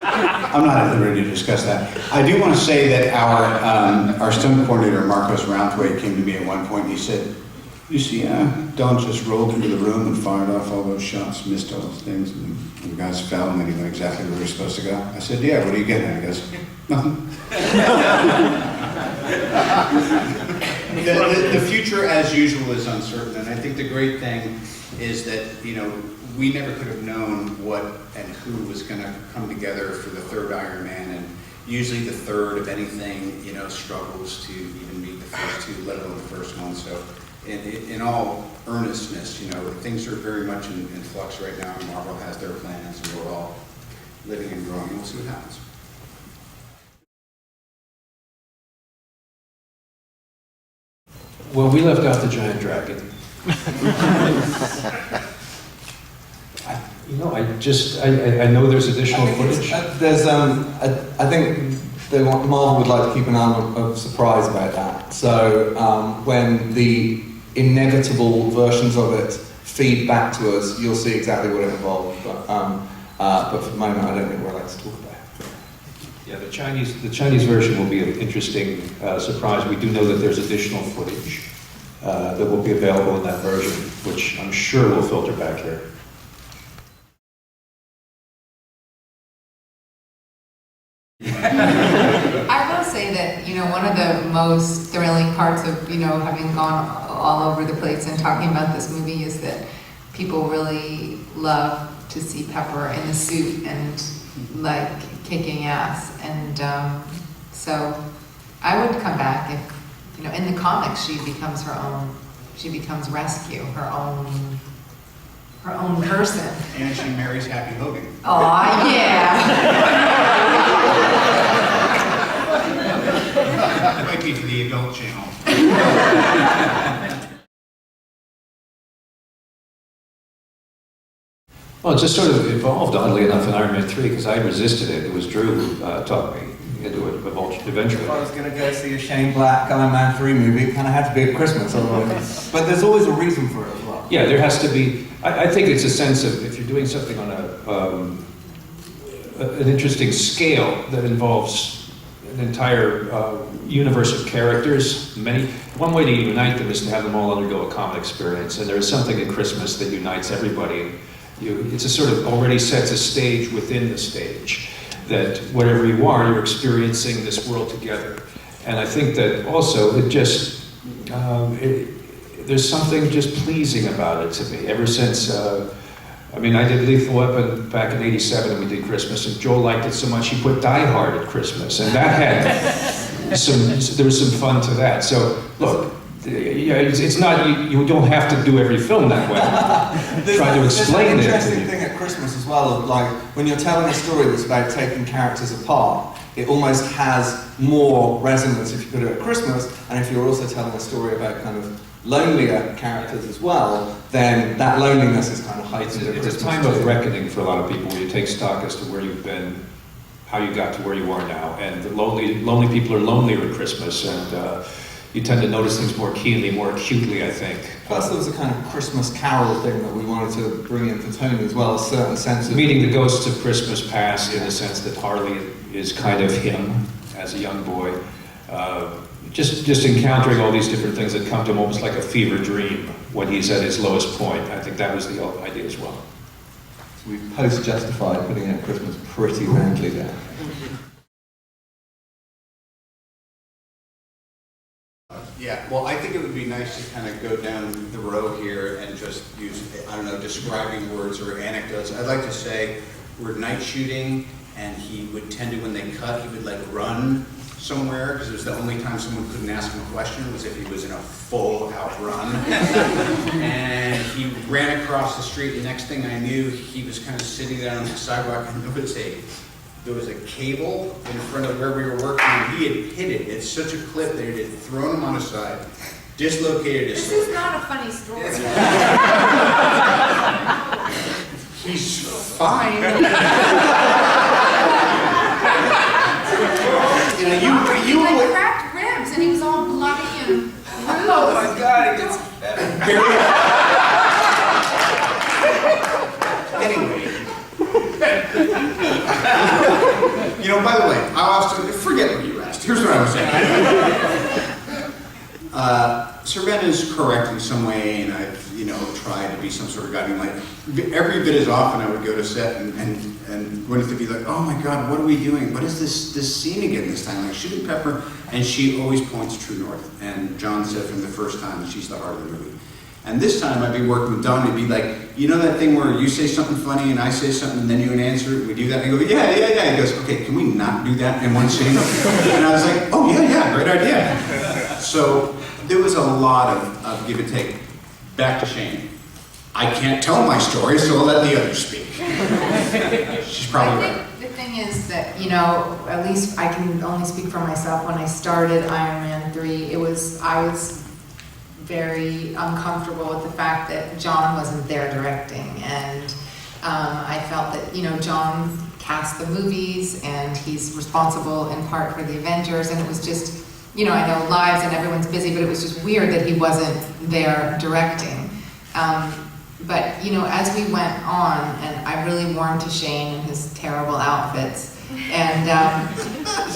I'm not at liberty to discuss that. I do want to say that our stunt coordinator, Marcos Roundway, came to me at one point and he said, "You see, Don just rolled into the room and fired off all those shots, missed all those things, and the guys fell, and then he went exactly where he was supposed to go." I said, "Yeah, what are you getting at?" He goes, "Nothing." The future, as usual, is uncertain, and I think the great thing is that, we never could have known what and who was going to come together for the third Iron Man, and usually the third of anything, struggles to even meet the first two, let alone the first one. So in all earnestness, things are very much in flux right now, and Marvel has their plans, and we're all living and growing, and we'll see what happens. Well, we left out the giant dragon. I know there's additional footage. I think Marvel would like to keep an element of surprise about that. So when the inevitable versions of it feed back to us, you'll see exactly what it involved. But for the moment, I don't think we're allowed to talk about it. Yeah, the Chinese version will be an interesting surprise. We do know that there's additional footage that will be available in that version, which I'm sure will filter back here. I will say that, one of the most thrilling parts of, having gone all over the place and talking about this movie is that people really love to see Pepper in the suit and, kicking ass. And so I would come back if, in the comics she becomes Rescue, her own person. And she marries Happy Hogan. Aw, yeah. That might be for the adult channel. Well, it just sort of evolved, oddly enough, in Iron Man 3, because I resisted it. It was Drew who taught me into it eventually. If I was going to go see a Shane Black Iron Man 3 movie, it kind of had to be at Christmas. Otherwise. But there's always a reason for it as well. Yeah, there has to be. I think it's a sense of, if you're doing something on an interesting scale that involves an entire universe of characters, one way to unite them is to have them all undergo a common experience, and there's something at Christmas that unites everybody. It's a sort of already sets a stage within the stage, that whatever you are, you're experiencing this world together. And I think that also it just, there's something just pleasing about it to me. Ever since, I did Lethal Weapon back in '87 and we did Christmas, and Joel liked it so much he put Die Hard at Christmas, and that had there was some fun to that. So look, it's not, you don't have to do every film that way. Try to explain it. There's an interesting thing at Christmas as well, of when you're telling a story that's about taking characters apart, it almost has more resonance if you put it at Christmas, and if you're also telling a story about kind of lonelier characters as well, then that loneliness is kind of heightened at Christmas. It's a time of reckoning for a lot of people, where you take stock as to where you've been, how you got to where you are now, and the lonely people are lonelier at Christmas, and you tend to notice things more keenly, more acutely, I think. Plus there was a kind of Christmas carol thing that we wanted to bring in for Tony as well, a certain sense of... Meeting the ghosts of Christmas past, in the sense that Harley is kind of him as a young boy. Just encountering all these different things that come to him almost like a fever dream when he's at his lowest point. I think that was the idea as well. So we've post-justified putting in Christmas pretty roundly there. Yeah, well, I think it would be nice to kind of go down the row here and just use, describing words or anecdotes. I'd like to say we're night shooting, and he would tend to, when they cut, he would run somewhere, because it was the only time someone couldn't ask him a question was if he was in a full out run. And he ran across the street, and the next thing I knew, he was kind of sitting down on the sidewalk, and there was a cable in front of where we were working, and he had hit it. It's such a clip that it had thrown him on his side, dislocated his This is not a funny story. He's fine. He cracked ribs, and he was all bloody and bruised. Oh my God, it gets better. Anyway. You know, by the way, I often forget what you asked. Here's what I was saying. Sir Ben is correct in some way, and I've, tried to be some sort of guiding light. Every bit as often I would go to set and Gwyneth would be like, oh my God, what are we doing? What is this scene again this time? Like shooting Pepper, and she always points true north. And John said from the first time that she's the heart of the movie. And this time I'd be working with Don, and he'd be like, you know that thing where you say something funny and I say something and then you answer it, we do that? And I go, yeah. He goes, okay, can we not do that in one scene? And I was like, oh yeah, great idea. So there was a lot of give and take. Back to Shane. I can't tell my story, so I'll let the others speak. She's probably right. The thing is that, at least I can only speak for myself. When I started Iron Man 3, I was very uncomfortable with the fact that John wasn't there directing, and I felt that John cast the movies and he's responsible in part for the Avengers, and it was just I know lives and everyone's busy, but it was just weird that he wasn't there directing. But as we went on, and I really warmed to Shane and his terrible outfits, and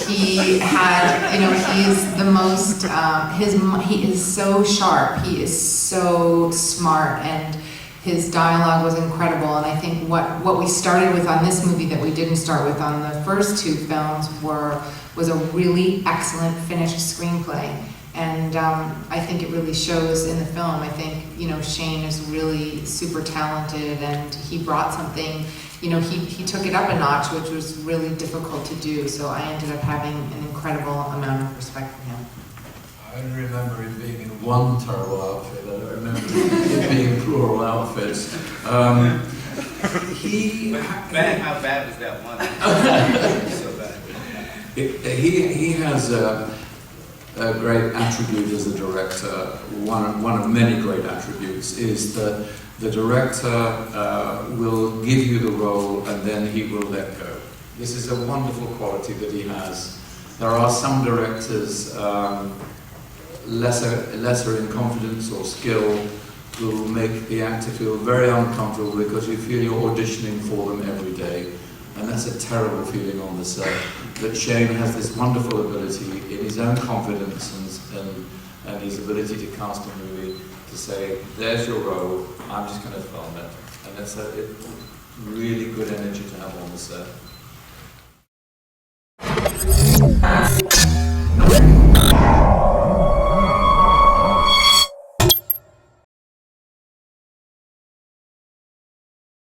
he had, he is the most, he is so sharp, he is so smart, and his dialogue was incredible. And I think what we started with on this movie that we didn't start with on the first two films was a really excellent finished screenplay. And I think it really shows in the film. I think, Shane is really super talented, and he brought something, he took it up a notch, which was really difficult to do. So I ended up having an incredible amount of respect for him. I remember him being in one terrible outfit. I don't remember him being in plural outfits. How bad was that one? So bad. He has a great attribute as a director. One of many great attributes is that the director will give you the role and then he will let go. This is a wonderful quality that he has. There are some directors lesser in confidence or skill will make the actor feel very uncomfortable because you feel you're auditioning for them every day. And that's a terrible feeling on the set. But Shane has this wonderful ability in his own confidence and his ability to cast a movie to say, there's your role, I'm just going to film it. And that's a really good energy to have on the set.